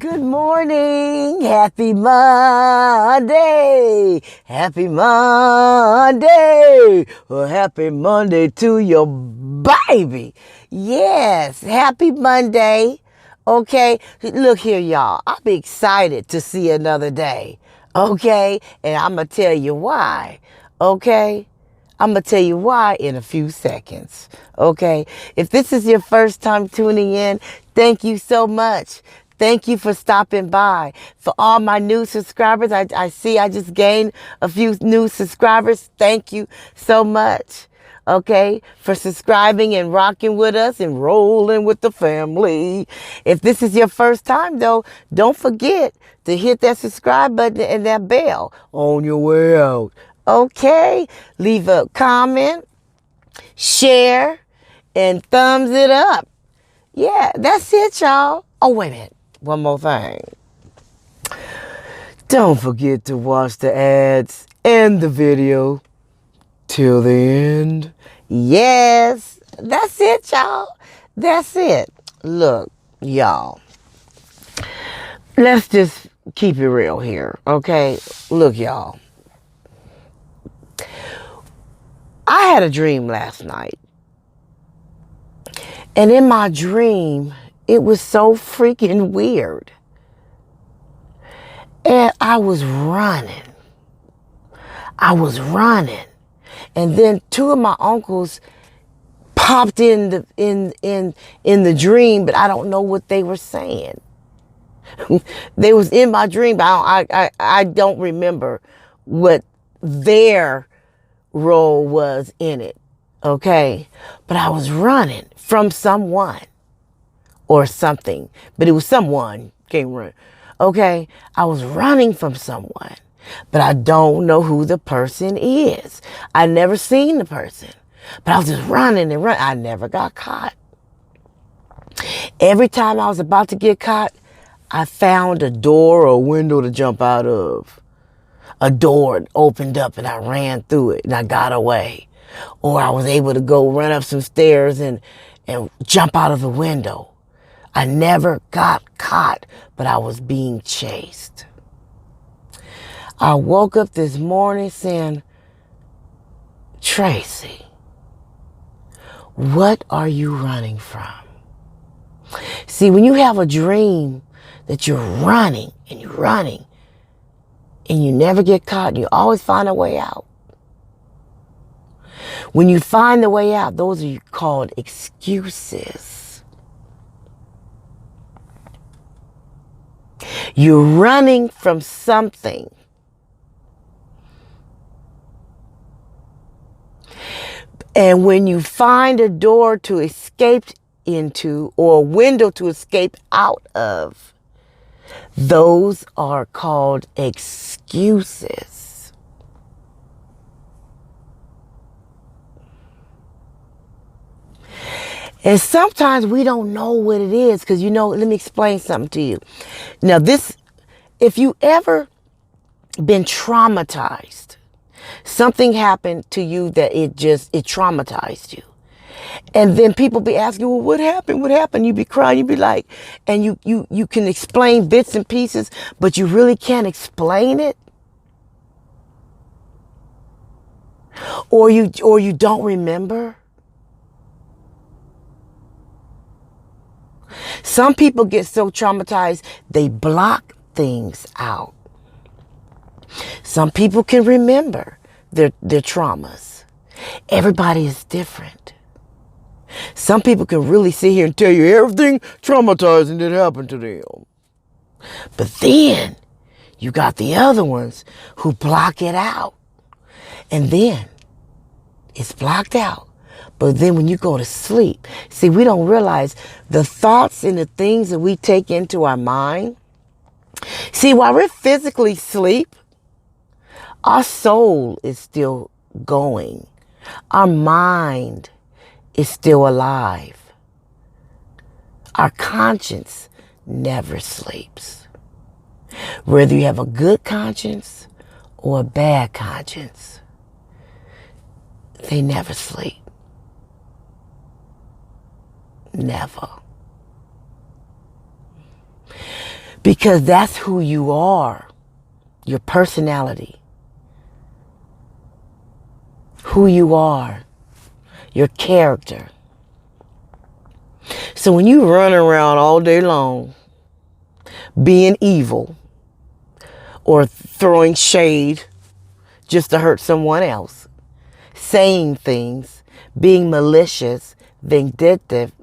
Good morning. Happy Monday. Happy Monday. Well, happy Monday to your baby. Yes, happy Monday. Okay, look here, y'all. I'm excited to see another day. Okay, and I'm going to tell you why. Okay. I'm going to tell you why in a few seconds. Okay. If this is your first time tuning in, thank you so much. Thank you for stopping by. For all my new subscribers, I see I just gained a few new subscribers. Thank you so much. Okay, for subscribing and rocking with us and rolling with the family. If this is your first time, though, don't forget to hit that subscribe button and that bell on your way out. Okay, leave a comment, share, and thumbs it up. Yeah, that's it, y'all. Oh, wait a minute. One more thing. Don't forget to watch the ads and the video till the end. Yes, that's it, y'all. That's it. Look, y'all. Let's just keep it real here, okay? Look, y'all. I had a dream last night. And in my dream, it was so freaking weird. And I was running. And then two of my uncles popped in the dream, but I don't know what they were saying. They was in my dream, but I don't remember what their role was in it. Okay. But I was running from someone or something, but it was someone. Can't run. Okay. I was running from someone, but I don't know who the person is. I never seen the person, but I was just running and running. I never got caught. Every time I was about to get caught, I found a door or a window to jump out of. A door opened up and I ran through it and I got away. Or I was able to go run up some stairs and jump out of the window. I never got caught, but I was being chased. I woke up this morning saying, Tracy, what are you running from? See, when you have a dream that you're running and you're running and you never get caught and you always find a way out. When you find the way out, those are called excuses. You're running from something. And when you find a door to escape into or a window to escape out of, those are called excuses. And sometimes we don't know what it is because, let me explain something to you. Now, if you ever been traumatized, something happened to you that it traumatized you. And then people be asking, well, what happened? What happened? You be crying, you be like, and you can explain bits and pieces, but you really can't explain it. Or you don't remember. Some people get so traumatized, they block things out. Some people can remember their traumas. Everybody is different. Some people can really sit here and tell you everything traumatizing that happened to them. But then you got the other ones who block it out. And then it's blocked out. But then when you go to sleep, see, we don't realize the thoughts and the things that we take into our mind. See, while we're physically asleep, our soul is still going. Our mind is still alive. Our conscience never sleeps. Whether you have a good conscience or a bad conscience, they never sleep. Never. Because that's who you are. Your personality. Who you are. Your character. So when you run around all day long being evil or throwing shade just to hurt someone else, saying things, being malicious, vindictive,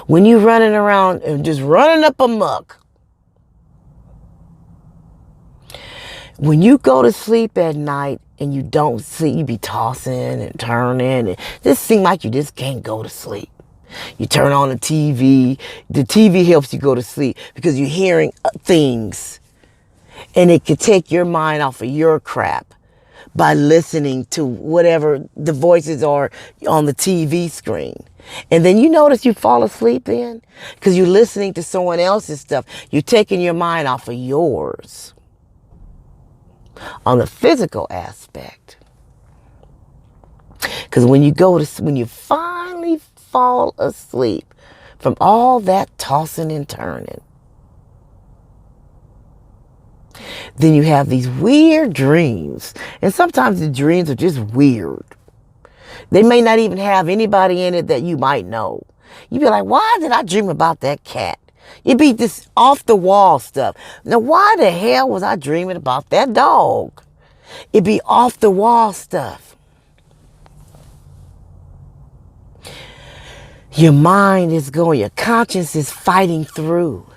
when you running around and just running up amok, when you go to sleep at night and you don't sleep, you be tossing and turning, and just seem like you just can't go to sleep. You turn on the TV. The TV helps you go to sleep because you're hearing things, and it can take your mind off of your crap by listening to whatever the voices are on the TV screen. And then you notice you fall asleep then because you're listening to someone else's stuff. You're taking your mind off of yours. On the physical aspect. Because when you finally fall asleep from all that tossing and turning, then you have these weird dreams. And sometimes the dreams are just weird. They may not even have anybody in it that you might know. You'd be like, why did I dream about that cat? It'd be this off the wall stuff. Now, why the hell was I dreaming about that dog? It'd be off the wall stuff. Your mind is going, your conscience is fighting through.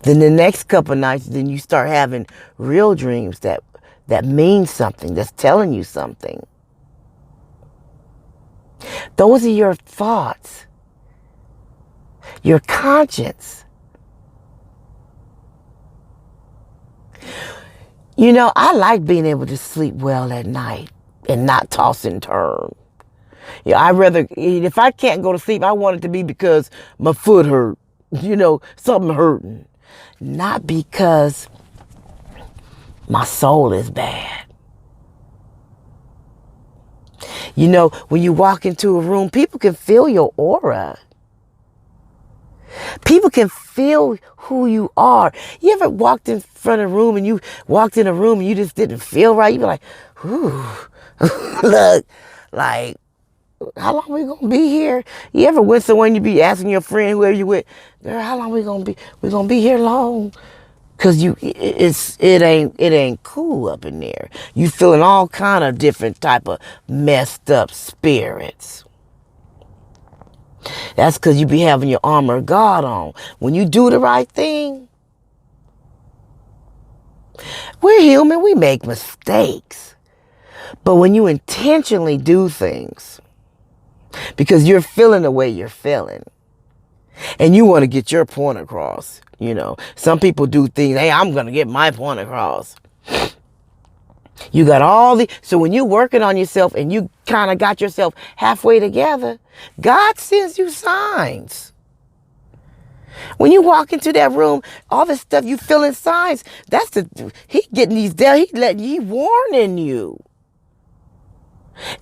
Then the next couple of nights, then you start having real dreams that mean something, that's telling you something. Those are your thoughts. Your conscience. You know, I like being able to sleep well at night and not toss and turn. Yeah, I rather, if I can't go to sleep, I want it to be because my foot hurt. You know, something hurting. Not because my soul is bad. You know, when you walk into a room, people can feel your aura. People can feel who you are. You ever walked in front of a room and you walked in a room and you just didn't feel right? You be like, ooh, look, like, how long we gonna be here? You ever went somewhere and you be asking your friend, whoever you with, girl, how long we gonna be? We gonna be here long? Cause it ain't cool up in there. You feeling all kind of different type of messed up spirits. That's because you be having your armor of God on. When you do the right thing, we're human, we make mistakes. But when you intentionally do things, because you're feeling the way you're feeling, and you want to get your point across, you know. Some people do things, hey, I'm going to get my point across. You got so when you're working on yourself and you kind of got yourself halfway together, God sends you signs. When you walk into that room, all this stuff, you feeling signs. He getting these down, he warning you.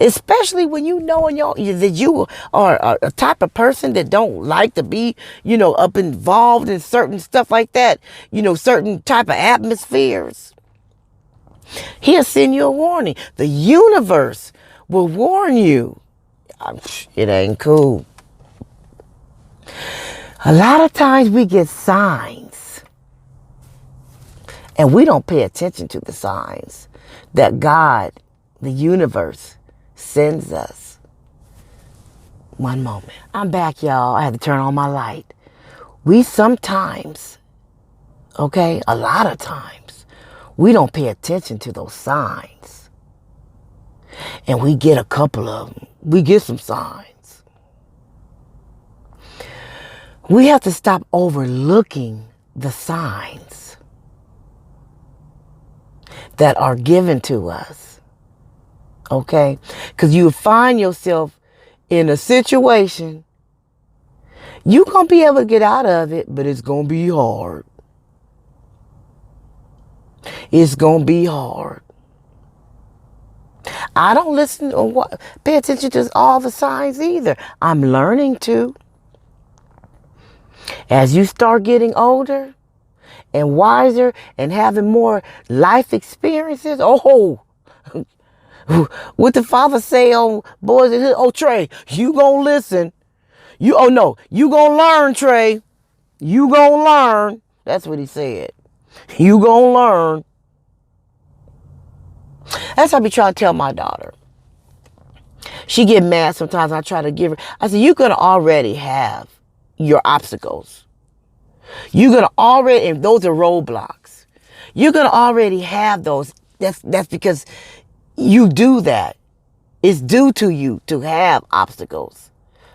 Especially when you know that you are a type of person that don't like to be, you know, up involved in certain stuff like that, you know, certain type of atmospheres. He'll send you a warning. The universe will warn you. It ain't cool. A lot of times we get signs and we don't pay attention to the signs that God, the universe, sends us. One moment. I'm back, y'all. I had to turn on my light. We sometimes, okay, a lot of times, we don't pay attention to those signs. And we get a couple of them. We get some signs. We have to stop overlooking the signs that are given to us. Okay? Because you find yourself in a situation, you're going to be able to get out of it, but it's going to be hard. It's going to be hard. I don't listen or pay attention to all the signs either. I'm learning to. As you start getting older and wiser and having more life experiences, oh, what the father say on Boys and Hood? Oh, Trey, you gonna listen. You gonna learn, Trey. You gonna learn. That's what he said. You gonna learn. That's what I be trying to tell my daughter. She get mad sometimes. I try to give her. I said, you're gonna already have your obstacles. You're gonna already, and those are roadblocks. You're gonna already have those. That's because you do that. It's due to you to have obstacles.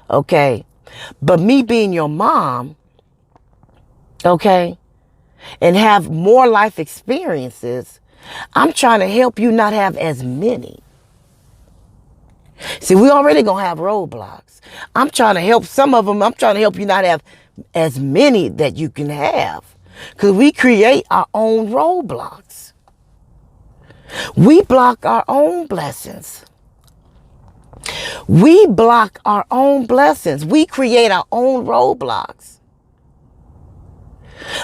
Okay? But me being your mom, okay, and have more life experiences, I'm trying to help you not have as many. See, we already gonna have roadblocks. I'm trying to help some of them. I'm trying to help you not have as many that you can have. Because we create our own roadblocks. We block our own blessings. We block our own blessings. We create our own roadblocks.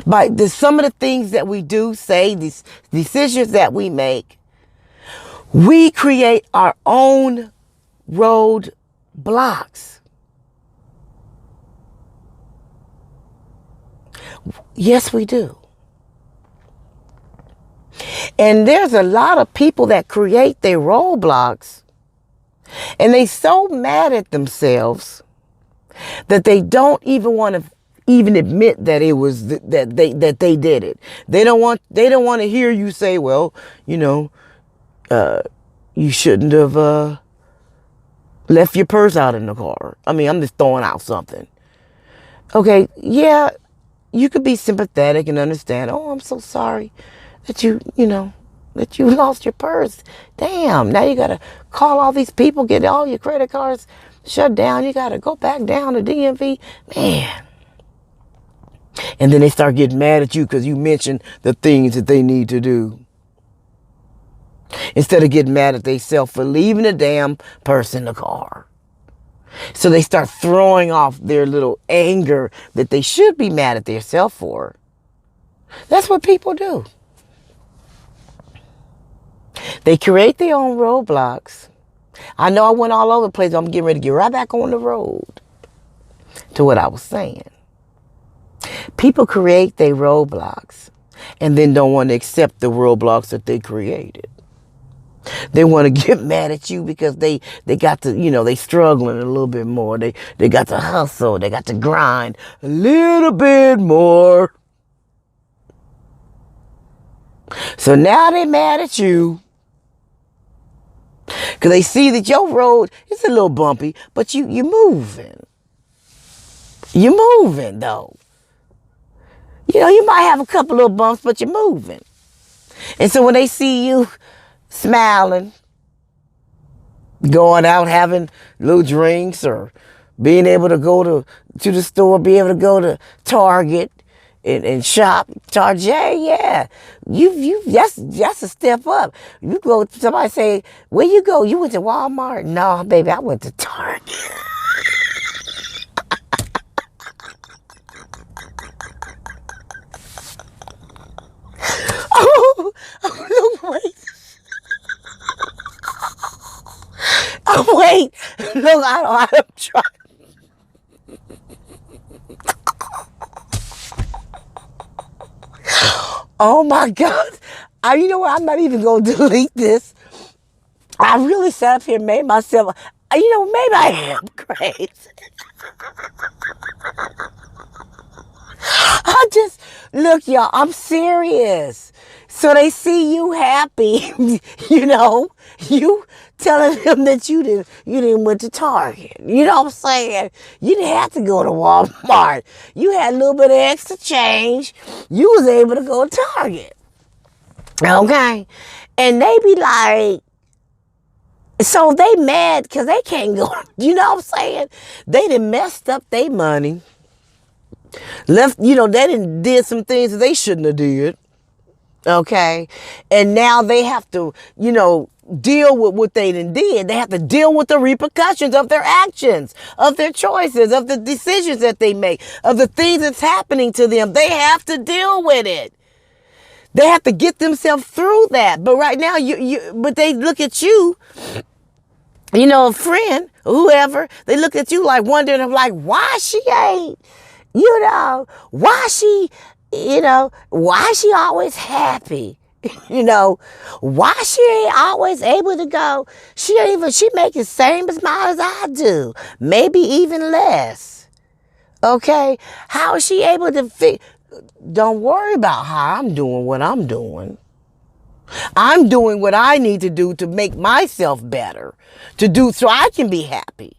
By some of the things that we do, say, these decisions that we make, we create our own road blocks. Yes, we do. And there's a lot of people that create their roadblocks, and they so mad at themselves that they don't even want to even admit that it was that they did it. They don't want to hear you say, well, you shouldn't have left your purse out in the car. I mean, I'm just throwing out something. Okay, yeah, you could be sympathetic and understand. Oh, I'm so sorry that you lost your purse. Damn, now you got to call all these people, get all your credit cards shut down. You got to go back down to DMV. Man. And then they start getting mad at you because you mentioned the things that they need to do. Instead of getting mad at themselves for leaving the damn purse in the car. So they start throwing off their little anger that they should be mad at themselves for. That's what people do. They create their own roadblocks. I know I went all over the place. I'm getting ready to get right back on the road to what I was saying. People create their roadblocks and then don't want to accept the roadblocks that they created. They want to get mad at you because they got to, they struggling a little bit more. They got to hustle. They got to grind a little bit more. So now they mad at you because they see that your road is a little bumpy, but you're moving. You're moving, though. You might have a couple little bumps, but you're moving. And so when they see you smiling, going out having little drinks, or being able to go to the store, be able to go to Target and shop, Target, yeah, that's a step up. You go, somebody say, where you go? You went to Walmart? No, baby, I went to Target. Oh, look, wait. Oh, wait. Look, I'm trying. Oh, my God. You know what? I'm not even going to delete this. I really sat up here and made myself, maybe I am crazy. Look, y'all, I'm serious. So they see you happy, you telling them that you didn't went to Target. You know what I'm saying? You didn't have to go to Walmart. You had a little bit of extra change. You was able to go to Target. Okay? And they be like, so they mad because they can't go. You know what I'm saying? They done messed up their money. Left, they did some things that they shouldn't have did. Okay. And now they have to, deal with what they done did. They have to deal with the repercussions of their actions, of their choices, of the decisions that they make, of the things that's happening to them. They have to deal with it. They have to get themselves through that. But right now, but they look at you, a friend, whoever, they look at you like wondering, like, why she ain't, why she, why she always happy? Why she ain't always able to go? She make the same amount as I do, maybe even less. Okay, how is she able to Don't worry about how I'm doing what I'm doing. I'm doing what I need to do to make myself better, so I can be happy.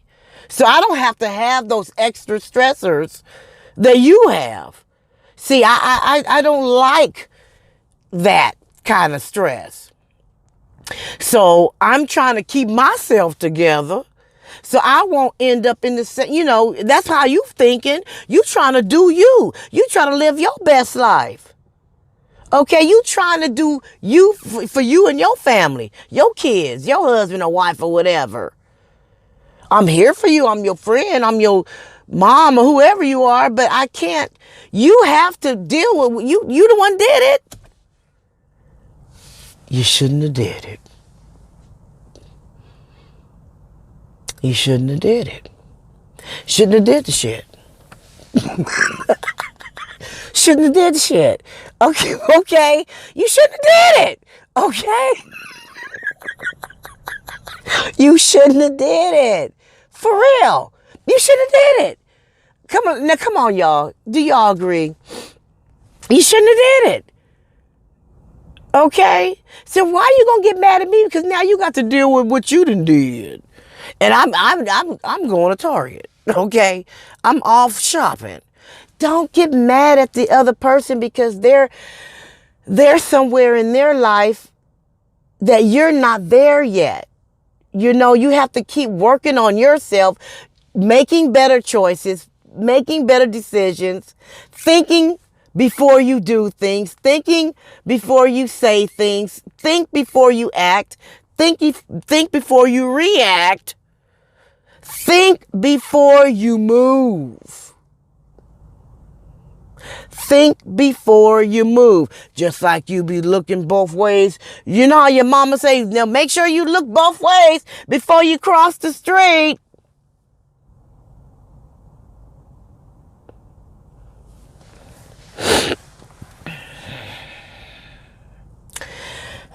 So I don't have to have those extra stressors that you have. See, I don't like that kind of stress. So I'm trying to keep myself together so I won't end up in the that's how you thinking. You trying to do you. You trying to live your best life. Okay, you trying to do you for you and your family, your kids, your husband or wife or whatever. I'm here for you. I'm your friend. I'm your mom or whoever you are, but I can't. You have to deal with you. You the one did it. You shouldn't have did it. You shouldn't have did it. Shouldn't have did the shit. Shouldn't have did the shit. Okay. You shouldn't have did it. Okay. You shouldn't have did it. For real. You shouldn't have did it. Come on, y'all. Do y'all agree? You shouldn't have did it. Okay? So why are you gonna get mad at me? Because now you got to deal with what you done did. And I'm going to Target. Okay? I'm off shopping. Don't get mad at the other person because they're somewhere in their life that you're not there yet. You have to keep working on yourself, making better choices, making better decisions, thinking before you do things, thinking before you say things, think before you act, think before you react, think before you move. Think before you move. Just like you be looking both ways. You know how your mama says, now make sure you look both ways before you cross the street.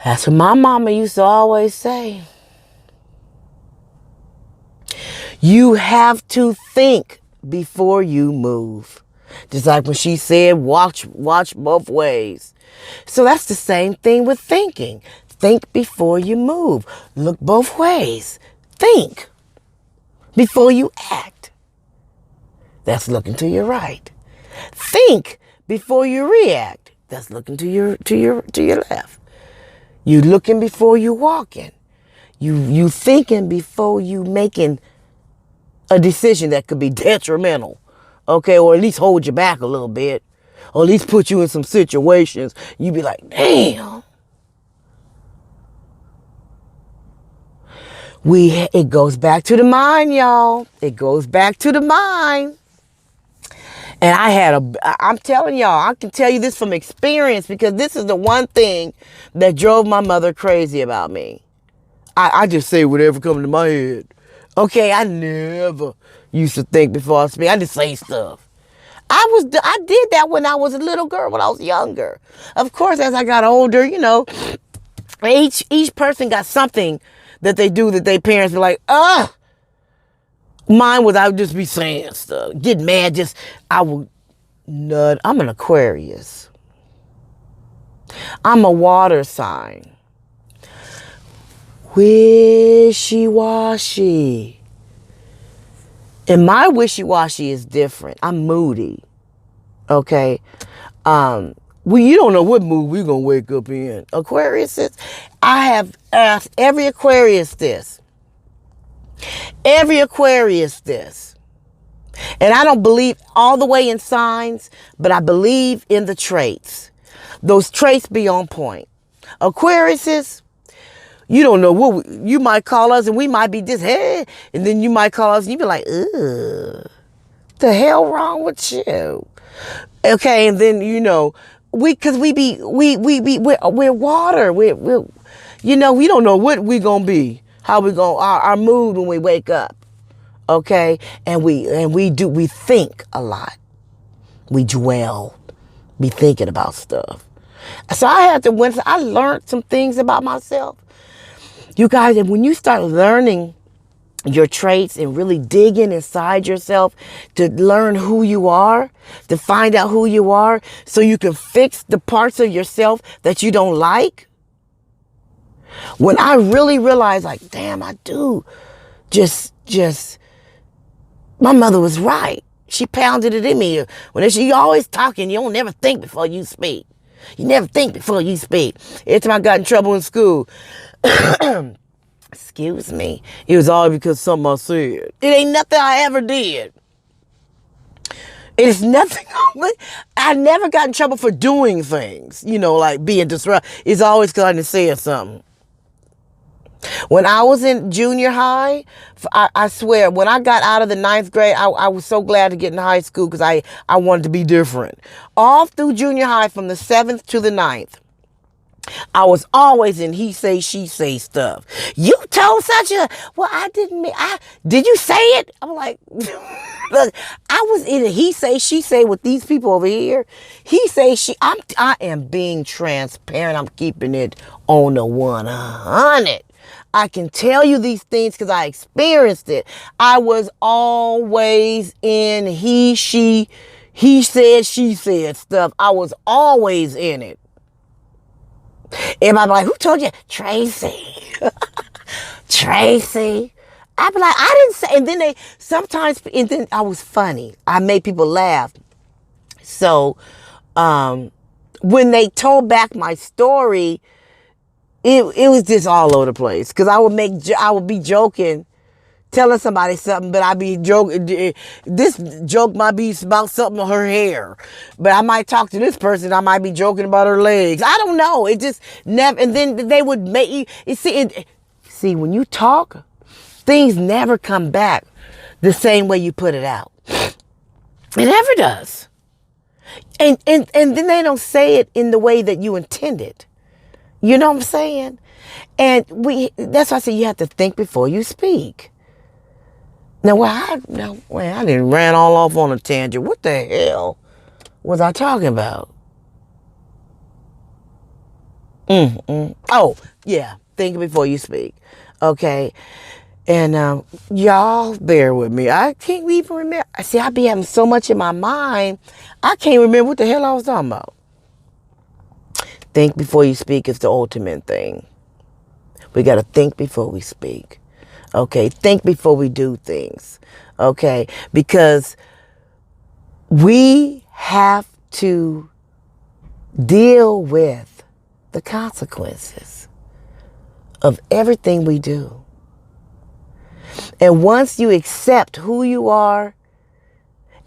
That's what my mama used to always say. You have to think before you move. Just like when she said, watch both ways. So that's the same thing with thinking. Think before you move. Look both ways. Think before you act. That's looking to your right. Think before you react. That's looking to your left. You looking before you walking. You thinking before you making a decision that could be detrimental. Okay, or at least hold you back a little bit. Or at least put you in some situations. You be like, damn. It goes back to the mind, y'all. It goes back to the mind. And I'm telling y'all, I can tell you this from experience because this is the one thing that drove my mother crazy about me. I just say whatever comes to my head. Okay, I never used to think before I speak. I just say stuff. I did that when I was a little girl, when I was younger. Of course, as I got older, each person got something that they do that their parents be like, ugh. Mine was I would just be saying stuff, get mad, I would nut. I'm an Aquarius. I'm a water sign. Wishy-washy. And my wishy-washy is different. I'm moody. Okay? You don't know what mood we're going to wake up in. Aquarius is, I have asked every Aquarius this. Every Aquarius this. And I don't believe all the way in signs, but I believe in the traits. Those traits be on point. Aquariuses, You don't know what you might call us, and we might be just, hey, and then you might call us and you be like, ugh, the hell wrong with you? Okay, and then because we're water. We're we don't know what we gonna be, how we gonna our mood when we wake up. Okay, and we think a lot. We dwell, be thinking about stuff. So I learned some things about myself. You guys, and when you start learning your traits and really digging inside yourself to learn who you are, to find out who you are so you can fix the parts of yourself that you don't like. When I really realized, like, damn, I do just, my mother was right. She pounded it in me. When she always talking, you don't never think before you speak. You never think before you speak. Every time I got in trouble in school, excuse me, it was all because something I said. It ain't nothing I ever did. It's nothing. I never got in trouble for doing things, like being disruptive. It's always because I didn't say something. When I was in junior high, I swear, when I got out of the 9th grade, I was so glad to get in high school because I wanted to be different. All through junior high, from the 7th to the 9th, I was always in he say, she say stuff. You told such a, well, I didn't mean, did you say it? I'm like, look, I was in a he say, she say with these people over here. He say, I am being transparent. I'm keeping it on the 100. I can tell you these things because I experienced it. I was always in he said, she said stuff. I was always in it. Everybody be like, who told you? Tracy. Tracy. I be like, I didn't say. And then I was funny. I made people laugh. So when they told back my story, it was just all over the place. Because I would be joking, telling somebody something, but I'd be joking. This joke might be about something on her hair, but I might talk to this person. I might be joking about her legs. I don't know. It just never. And then they would make you see when you talk, things never come back the same way you put it out. It never does. And then they don't say it in the way that you intended. You know what I'm saying? And that's why I say you have to think before you speak. Now, I didn't ran all off on a tangent. What the hell was I talking about? Oh, yeah. Think before you speak. Okay. And y'all bear with me. I can't even remember. See, I be having so much in my mind, I can't remember what the hell I was talking about. Think before you speak is the ultimate thing. We got to think before we speak. Okay, think before we do things. Okay, because we have to deal with the consequences of everything we do. And once you accept who you are,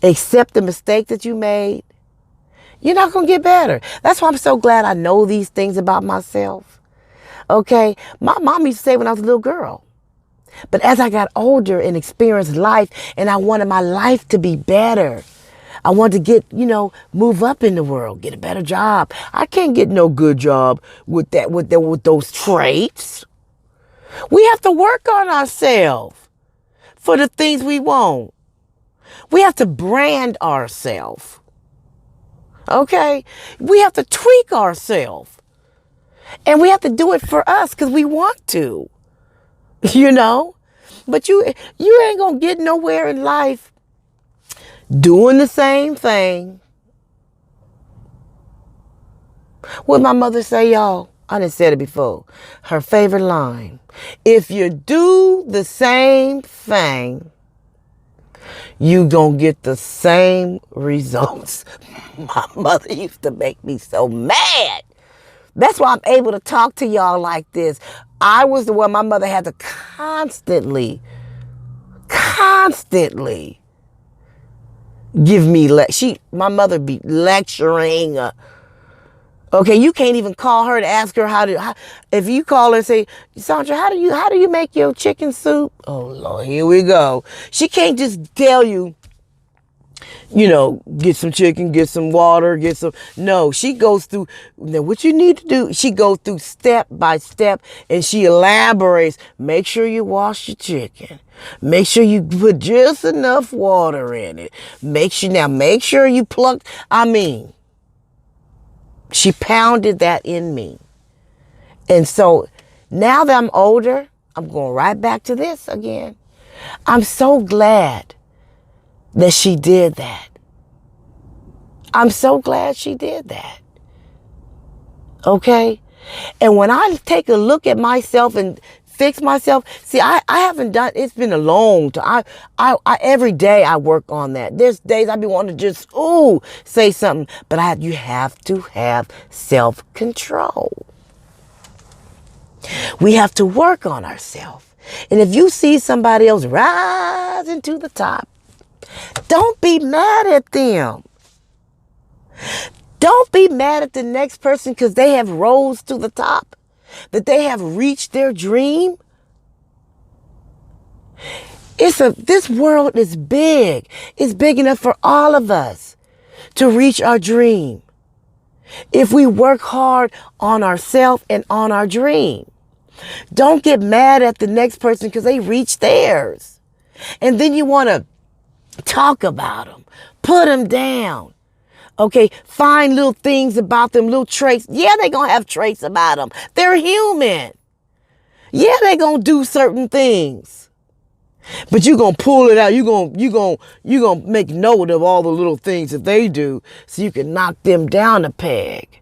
accept the mistake that you made, you're not going to get better. That's why I'm so glad I know these things about myself. Okay, my mom used to say when I was a little girl, but as I got older and experienced life, and I wanted my life to be better, I wanted to get, move up in the world, get a better job. I can't get no good job with those traits. We have to work on ourselves for the things we want. We have to brand ourselves. Okay? We have to tweak ourselves. And we have to do it for us because we want to. But you ain't going to get nowhere in life doing the same thing. What my mother say, y'all? I done said it before. Her favorite line. If you do the same thing, you gonna get the same results. My mother used to make me so mad. That's why I'm able to talk to y'all like this. I was the one my mother had to constantly give me my mother be lecturing. Okay, you can't even call her to ask her if you call her and say, Sandra, how do you make your chicken soup? Oh Lord, here we go. She can't just tell you, get some chicken, get some water, no, she goes through, now what you need to do, she goes through step by step and she elaborates. Make sure you wash your chicken. Make sure you put just enough water in it. Make sure you pluck, she pounded that in me. And so now that I'm older, I'm going right back to this again. I'm so glad that she did that. I'm so glad she did that. Okay? And when I take a look at myself and fix myself, see, I haven't done, it's been a long time. I every day I work on that. There's days I be wanting to just, say something. But you have to have self-control. We have to work on ourselves. And if you see somebody else rising to the top, don't be mad at them. Don't be mad at the next person because they have rose to the top, that they have reached their dream. This world is big. It's big enough for all of us to reach our dream if we work hard on ourselves and on our dream. Don't get mad at the next person because they reached theirs. And then you want to talk about them, put them down. Okay, find little things about them, little traits. Yeah, they're going to have traits about them. They're human. Yeah, they're going to do certain things. But you're going to pull it out. You're going to make note of all the little things that they do so you can knock them down a peg.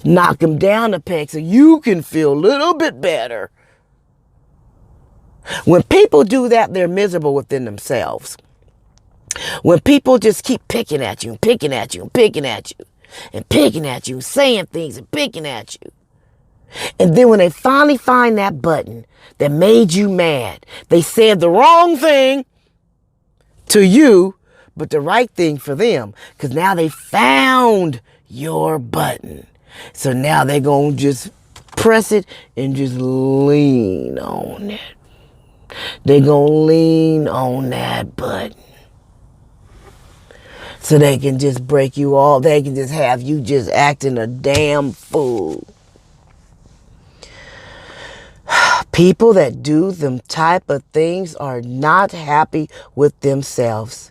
Knock them down a peg so you can feel a little bit better. When people do that, they're miserable within themselves. When people just keep picking at you and picking at you and picking at you and picking at you, saying things and picking at you. And then when they finally find that button that made you mad, they said the wrong thing to you, but the right thing for them. Because now they found your button. So now they're going to just press it and just lean on it. They're going to lean on that button. So they can just break you all. They can just have you just acting a damn fool. People that do them type of things are not happy with themselves.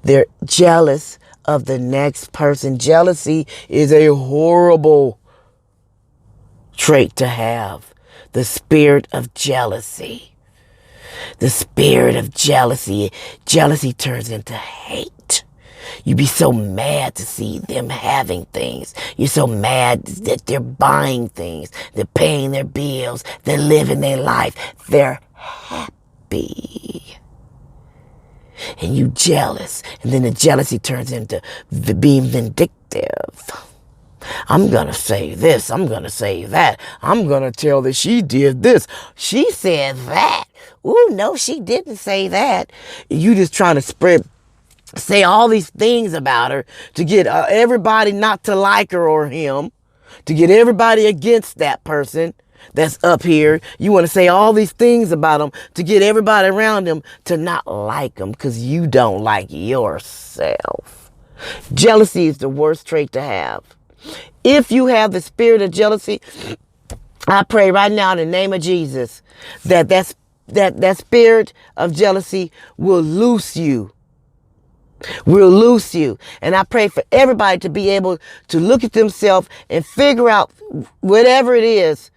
They're jealous of the next person. Jealousy is a horrible trait to have. The spirit of jealousy. The spirit of jealousy. Jealousy turns into hate. You be so mad to see them having things. You're so mad that they're buying things. They're paying their bills. They're living their life. They're happy. And you jealous. And then the jealousy turns into being vindictive. I'm going to say this. I'm going to say that. I'm going to tell that she did this. She said that. Ooh, no, she didn't say that. You just trying to say all these things about her to get everybody not to like her or him, to get everybody against that person that's up here. You want to say all these things about them to get everybody around them to not like them because you don't like yourself. Jealousy is the worst trait to have. If you have the spirit of jealousy, I pray right now in the name of Jesus that spirit of jealousy will loose you. Will loose you. And I pray for everybody to be able to look at themselves and figure out whatever it is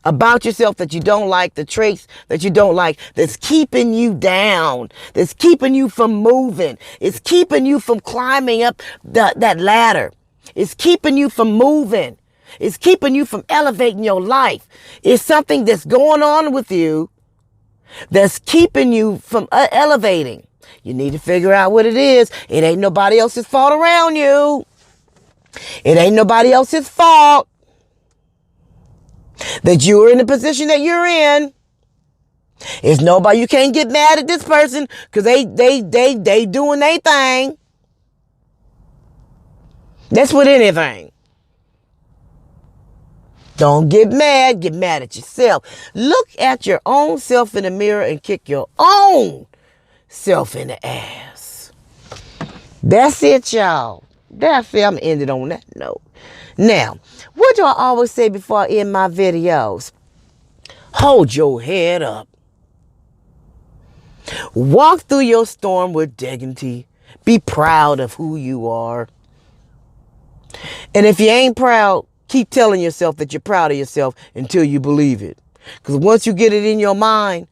about yourself that you don't like, the traits that you don't like, that's keeping you down, that's keeping you from moving, it's keeping you from climbing up that ladder, it's keeping you from moving, it's keeping you from elevating your life. It's something that's going on with you that's keeping you from elevating. You need to figure out what it is. It ain't nobody else's fault around you. It ain't nobody else's fault that you are in the position that you're in. It's nobody. You can't get mad at this person because they doing their thing. That's with anything. Don't get mad at yourself. Look at your own self in the mirror and kick your own self in the ass. That's it, y'all. That's it. I'm ending on that note. Now, what do I always say before I end my videos? Hold your head up. Walk through your storm with dignity. Be proud of who you are. And if you ain't proud, keep telling yourself that you're proud of yourself until you believe it. Because once you get it in your mind,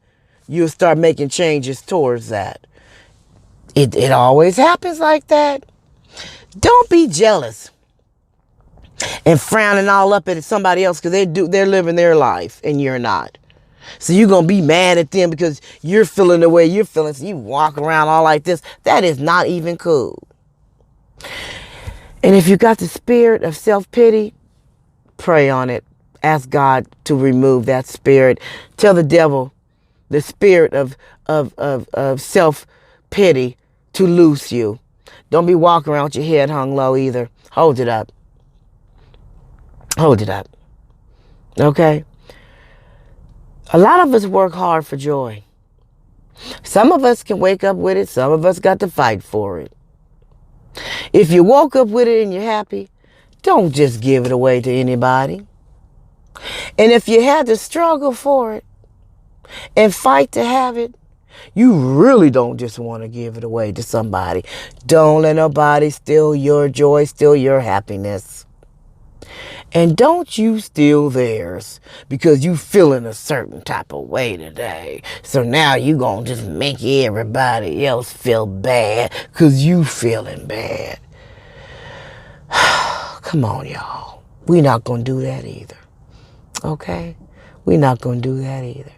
you'll start making changes towards that. It always happens like that. Don't be jealous and frowning all up at somebody else because they're living their life and you're not. So you're going to be mad at them because you're feeling the way you're feeling. So you walk around all like this. That is not even cool. And if you got the spirit of self-pity, pray on it. Ask God to remove that spirit. Tell the devil the spirit of self-pity to loose you. Don't be walking around with your head hung low either. Hold it up. Hold it up. Okay? A lot of us work hard for joy. Some of us can wake up with it. Some of us got to fight for it. If you woke up with it and you're happy, don't just give it away to anybody. And if you had to struggle for it and fight to have it, you really don't just want to give it away to somebody. Don't let nobody steal your joy, steal your happiness. And don't you steal theirs because you feeling a certain type of way today. So now you gonna just make everybody else feel bad because you feeling bad. Come on, y'all. We're not gonna do that either. Okay? We're not gonna do that either.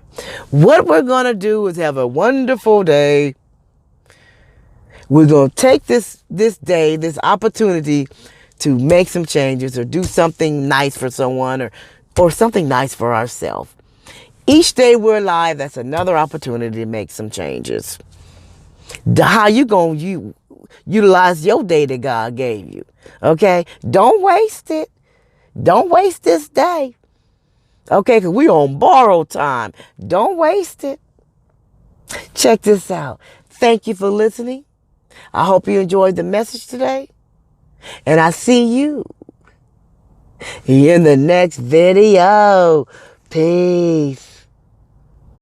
What we're gonna do is have a wonderful day. We're gonna take this day, this opportunity to make some changes or do something nice for someone or something nice for ourselves. Each day we're alive, that's another opportunity to make some changes. How you going to utilize your day that God gave you? Okay? Don't waste it. Don't waste this day. Okay? Because we on borrowed time. Don't waste it. Check this out. Thank you for listening. I hope you enjoyed the message today. And I see you in the next video. Peace.